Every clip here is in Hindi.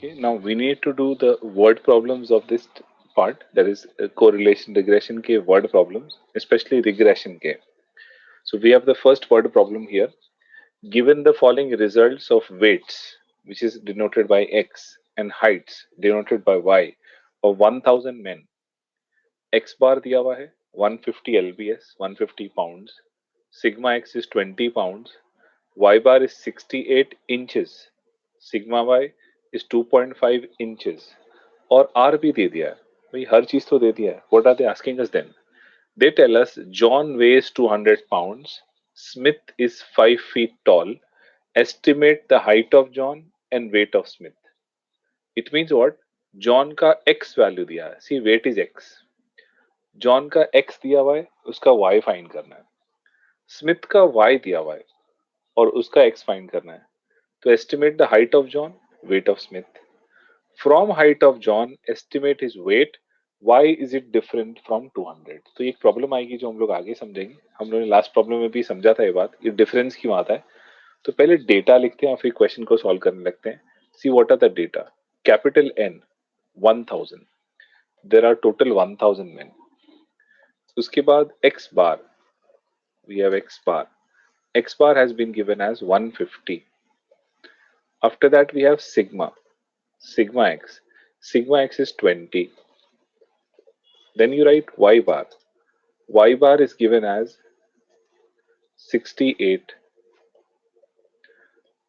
Okay, now we need to do the word problems of this part, that is correlation regression ke word problems, especially regression ke. So we have the first word problem here. Given the following results of weights, which is denoted by X, and heights denoted by Y, of 1000 men, X bar दिया हुआ है 150 lbs, 150 pounds, sigma X is 20 pounds, Y bar is 68 inches, sigma Y is 2.5 inches, और R भी दे दिया है भाई, हर चीज तो दे दिया है. What are they asking us then? They tell us John weighs 200 pounds, Smith is 5 feet tall, estimate the height of John and weight of Smith. It means what? John का x वैल्यू दिया है, सी वेट इज x. जॉन का x दिया हुआ है, उसका y फाइंड करना है. स्मिथ का y दिया हुआ है और उसका x फाइंड करना है. तो estimate the height of John, weight of Smith. From height of John estimate his weight, why is it different from 200. तो एक प्रॉब्लम आएगी जो हम लोग आगे समझेंगे. हम लोगों ने लास्ट प्रॉब्लम में भी समझा था ये बात, ये डिफरेंस क्यों आता है. तो पहले डेटा लिखते हैं और फिर क्वेश्चन को सॉल्व करने लगते हैं. See what are the data. Capital N 1000, there are total 1000 men. उसके बाद x bar, we have x bar. X bar has been given as 150. After that we have sigma, sigma x. Sigma x is 20. Then you write y bar. Y bar is given as 68.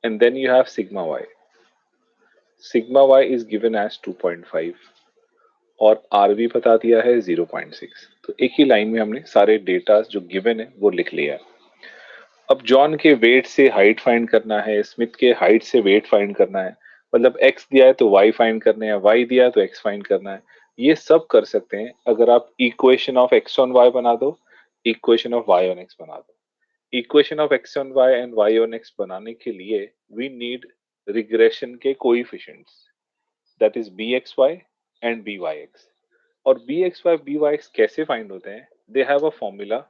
And then you have sigma y. Sigma y is given as 2.5. और R भी बता दिया है 0.6. तो एक ही लाइन में हमने सारे डेटा जो गिवन है वो लिख लिया है. अब जॉन के वेट से हाइट फाइंड करना है, स्मिथ के हाइट से वेट फाइंड करना है, मतलब x दिया है तो y फाइंड करना है, y दिया है तो x फाइंड करना है. ये सब कर सकते हैं अगर आप equation of x on y बना दो, equation of y on x बना दो. Equation of x on y and y on x बनाने के लिए वी नीड रिग्रेशन के coefficients, that is bxy and byx. और bxy byx कैसे फाइंड होते हैं? They have a formula,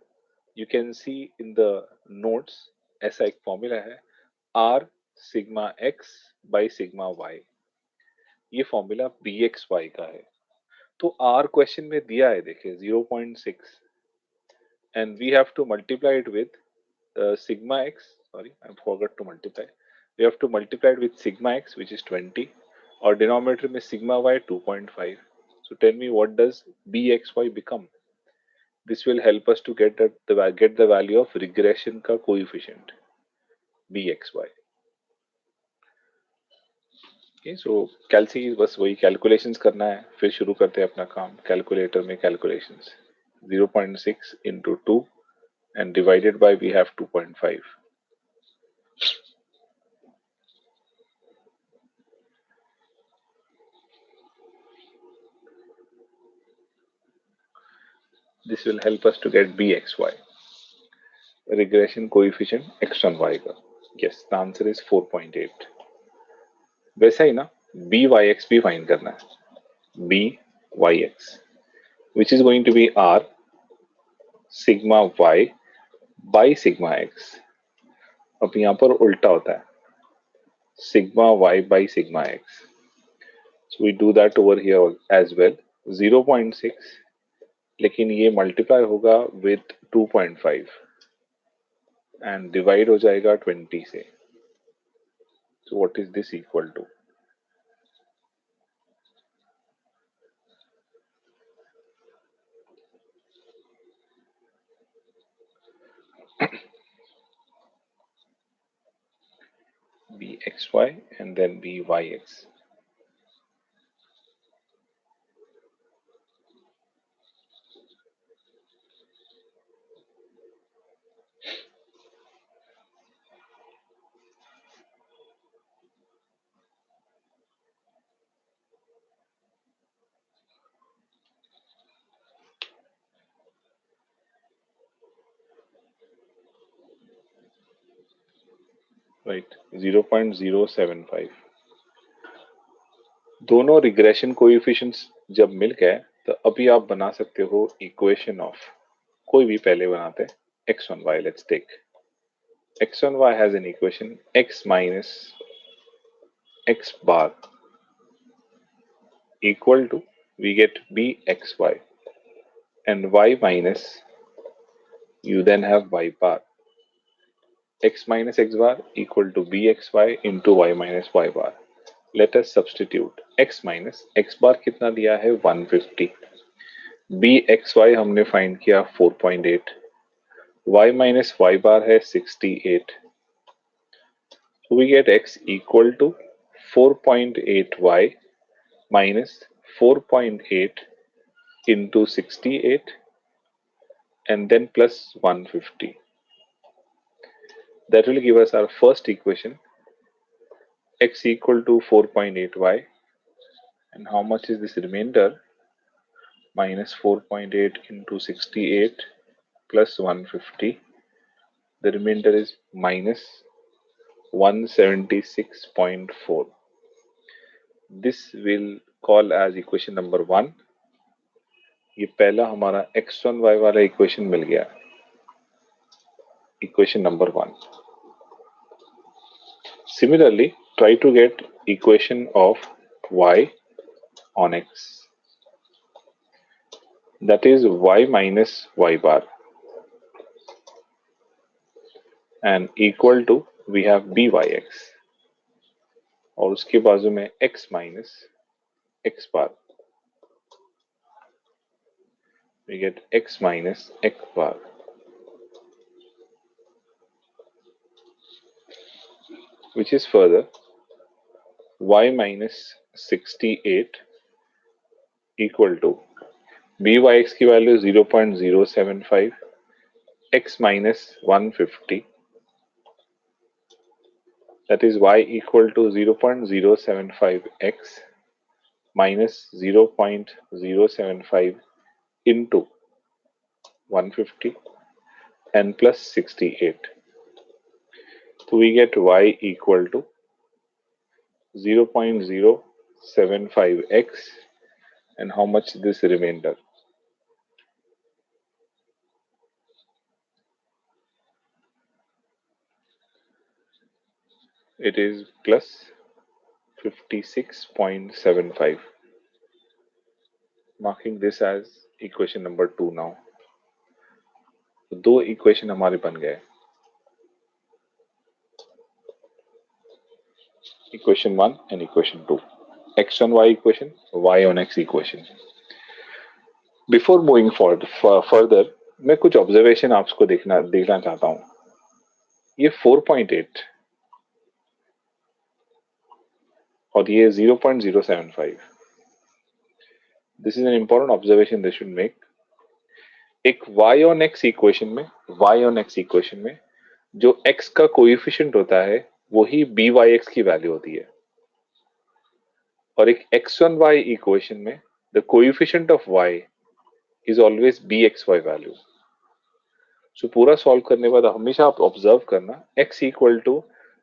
you can see in the notes. ऐसा एक फॉर्मूला है, r sigma x by sigma y. ये फॉर्मूला bxy का है. तो r क्वेश्चन में दिया है, देखिए 0.6, and we have to multiply it with sigma x. Sorry, I forgot to multiply. We have to multiply it with sigma x, which is 20, और डिनोमिनेटर में sigma y 2.5. So tell me, what does bxy become? This will help us to get the value of regression का coefficient bxy. Okay, so कैलसी बस वही कैलकुलेशंस करना है, फिर शुरू करते हैं अपना काम. कैलकुलेटर में calculations 0.6 into 2 and divided by we have 2.5. This will help us to get bxy, regression coefficient x on y का. Yes, the answer is 4.8. वैसा ही ना byx भी फाइंड करना है. byx, which is going to be r sigma y by sigma x. अब यहाँ पर उल्टा होता है, sigma y by sigma x. So we do that over here as well. 0.6, लेकिन ये मल्टीप्लाई होगा with 2.5 and डिवाइड हो जाएगा 20 से. So what is this equal to? bxy and then byx. Right 0.075. दोनों रिग्रेशन कोएफिशिएंट्स जब मिल गए तो अभी आप बना सकते हो इक्वेशन ऑफ, कोई भी पहले बनाते हैं, x on y. Let's take x on y has an equation x minus x bar equal to, we get bxy, and y minus, you then have y bar. X minus x bar equal to bxy into y minus y bar. Let us substitute. X minus x bar कितना दिया है 150, bxy हमने फाइंड किया 4.8, y minus y bar है 68. So we get x equal to 4.8y minus 4.8 into 68 and then plus 150. That will give us our first equation, x equal to 4.8y, and how much is this remainder? Minus 4.8 into 68 plus 150. The remainder is minus 176.4. This will call as equation number 1. ये पहला हमारा x1 y वाला इक्वेशन मिल गया, equation number 1. Similarly, try to get equation of y on x. That is y minus y bar, and equal to, we have byx, और उसके बाजू में x minus x bar. We get x minus x bar, which is further y minus 68 equal to byx की value 0.075, x minus 150, that is y equal to 0.075x minus 0.075 into 150 and plus 68. So we get y equal to 0.075x, and how much this remainder? It is plus 56.75. Marking this as equation number 2 now. तो दो इक्वेशन हमारे बन गए, equation 1 and equation 2, x on y equation, y on x equation. Before moving forward further, मैं कुछ ऑब्जर्वेशन आपको देखना चाहता हूं. ये 4.8 और ये 0.075. This is an important observation they should make. एक y on x इक्वेशन में जो x का कोएफिशिएंट होता है वही byx की वैल्यू होती है, और एक x1 y इक्वेशन में the coefficient of y is always bxy value. So पूरा सॉल्व करने के बाद हमेशा आप ऑब्जर्व करना x equal to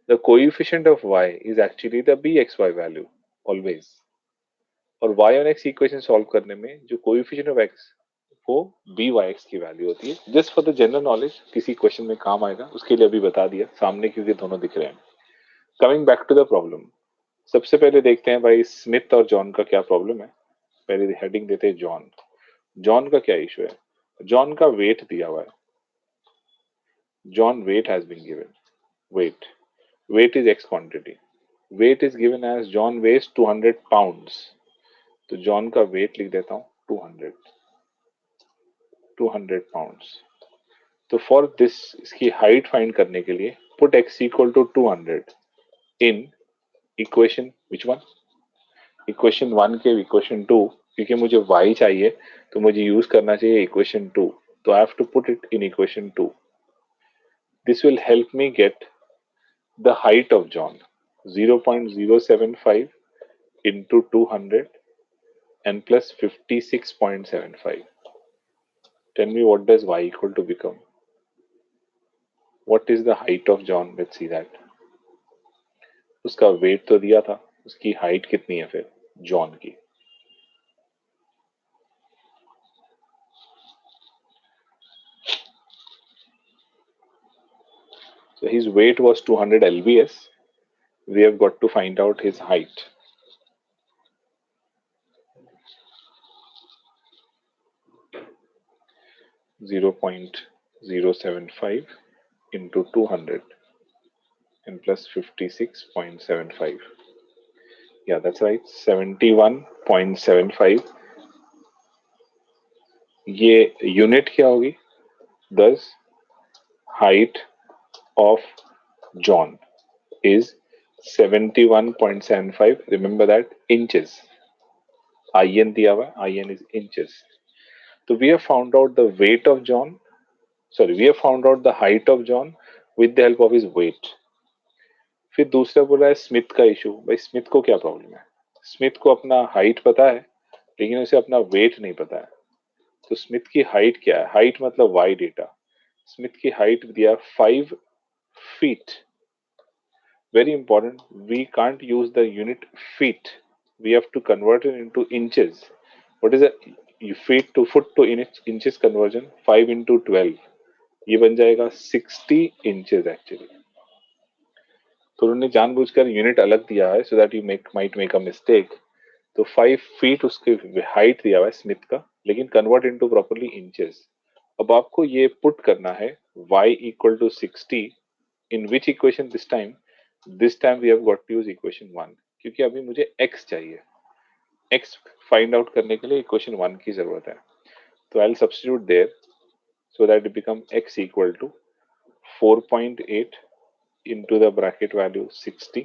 the coefficient of y is actually the bxy value always, और y on x equation solve करने में जो कोएफिशिएंट ऑफ x वो byx की वैल्यू होती है. Just for the general knowledge, किसी क्वेश्चन में काम आएगा उसके लिए अभी बता दिया सामने, क्योंकि दोनों दिख रहे हैं. Coming back to the problem, सबसे पहले देखते हैं भाई स्मिथ और जॉन का क्या प्रॉब्लम है. पहले हेडिंग देते हैं जॉन. जॉन का क्या इशू है? जॉन का वेट दिया हुआ है. John weight has been given. Weight is X quantity. Weight is given as John weighs 200 pounds. तो जॉन का वेट लिख देता हूं 200 पाउंड्स. तो फॉर दिस, इसकी हाइट फाइंड करने के लिए put x equal to 200 in equation which one, equation 1 के इक्वेशन 2, क्योंकि मुझे y चाहिए तो मुझे यूज करना चाहिए इक्वेशन 2, तो I have to put it in equation 2. This will help me get the height of John 0.075 into 200 and plus 56.75. Tell me, what does y equal to become? What is the height of John? Let's see that. उसका वेट तो दिया था, उसकी हाइट कितनी है फिर जॉन की? So his weight was 200 lbs. We have got to find out his height. 0.075 into 200 and plus 56.75. Yeah, that's right, 71.75. ये यूनिट क्या होगी? Thus, height of John is 71.75. Remember that, inches. IN दिया हुआ है, IN is inches. So we have found out the weight of John. Sorry, we have found out the height of John with the help of his weight. फिर दूसरा बोला है स्मिथ का इशू. भाई स्मिथ को क्या प्रॉब्लम है? स्मिथ को अपना हाइट पता है, लेकिन उसे अपना वेट नहीं पता है. तो स्मिथ की हाइट क्या है? हाइट मतलब वाई डेटा. स्मिथ की हाइट दिया 5 feet. Very important, we can't use the unit feet. We have to convert it into inches. What is the feet to foot to inches conversion? 5 into 12. ये बन जाएगा 60 inches actually. तो उन्होंने जानबूझकर यूनिट अलग दिया है so that you might make a mistake. तो 5 feet उसकी हाइट दिया हुआ है स्मिथ का, लेकिन कन्वर्ट इनटू प्रॉपरली इंचेस. अब आपको ये पुट करना है y equal to 60 in which equation this time? This time we have got to use equation 1, क्योंकि अभी मुझे x चाहिए. x फाइंड आउट करने के लिए इक्वेशन 1 की जरूरत है. तो I will substitute there so that it become x equal to 4.8 into the bracket value 60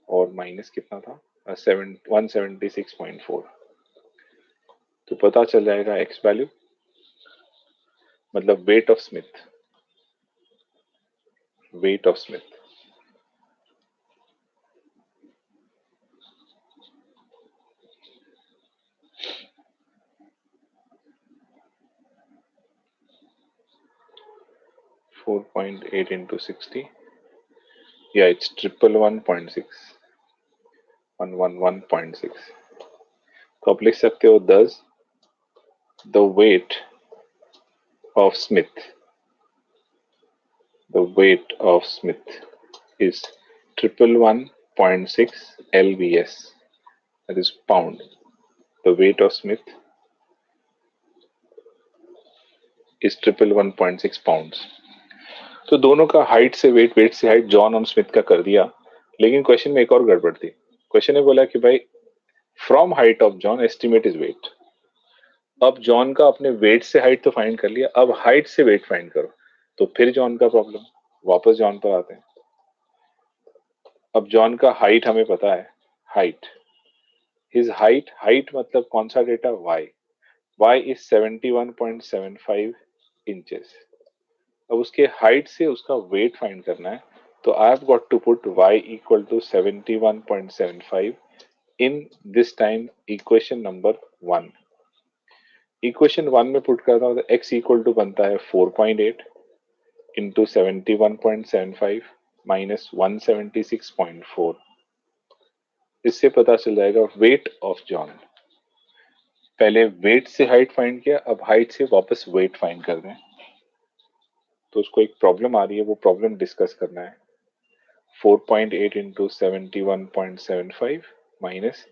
और माइनस कितना था? 176.4. तो पता चल जाएगा x वैल्यू, मतलब weight of Smith. Weight of Smith 4.8 into 60. Yeah, it's 111.6. 111.6. तो आप लिख सकते हो 10 the weight of Smith. The weight of Smith is 111.6 lbs. That is pound. The weight of Smith is 111.6 pounds. तो दोनों का हाइट से वेट, वेट से हाइट जॉन और स्मिथ का कर दिया. लेकिन क्वेश्चन में एक और गड़बड़ थी. क्वेश्चन ने बोला कि भाई from height of John estimate is weight. अब जॉन का अपने वेट से हाइट तो फाइंड कर लिया, अब हाइट से वेट फाइंड करो. तो फिर जॉन का प्रॉब्लम. वापस जॉन पर आते हैं. अब जॉन का हाइट हमें पता है. हाइट, हिज हाइट, हाइट मतलब कौन सा data? Y. Y is 71.75 inches. अब उसके हाइट से उसका वेट फाइंड करना है. तो I have got to put y equal to 71.75 in this time equation number 1. Equation 1 में पुट करता हूं तो x इक्वल टू बनता है 4.8 इंटू 71.75 माइनस 176.4. इससे पता चल जाएगा वेट ऑफ जॉन. पहले वेट से हाइट फाइंड किया, अब हाइट से वापस वेट फाइंड कर रहे हैं. तो उसको एक प्रॉब्लम आ रही है, वो प्रॉब्लम डिस्कस करना है. 4.8 into 71.75 minus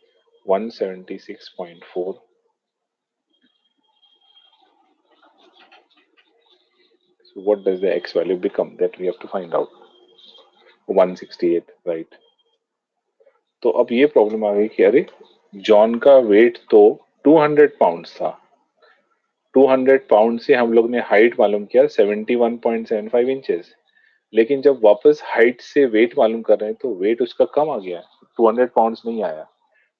176.4. So what does the x value become? That we have to find out. 168, right? तो अब ये प्रॉब्लम आ गई कि अरे जॉन का वेट तो 200 पाउंड था. 200 पाउंड से हम लोग ने हाइट मालूम किया 71.75 इंचेस. लेकिन जब वापस हाइट से वेट मालूम कर रहे हैं तो वेट उसका कम आ गया, 200 पाउंड्स नहीं आया.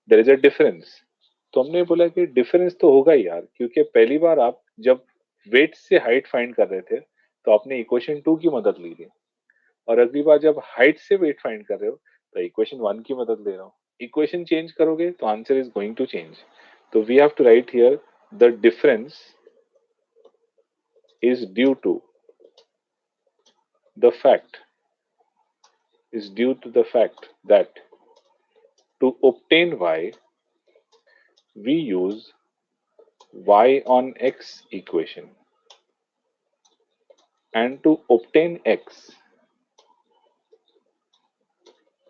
There is a difference. तो हमने बोला कि डिफरेंस तो होगा ही यार, क्योंकि पहली बार आप जब वेट से हाइट फाइंड कर रहे थे तो आपने इक्वेशन 2 की मदद ली थी, और अगली बार जब हाइट से वेट फाइंड कर रहे हो तो इक्वेशन 1 की मदद ले रहा हूँ. इक्वेशन चेंज करोगे तो answer is going to change. तो we have to write here the difference is due to the fact that to obtain y we use y on x equation, and to obtain x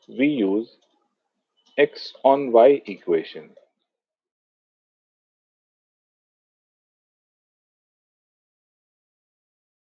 we use x on y equation.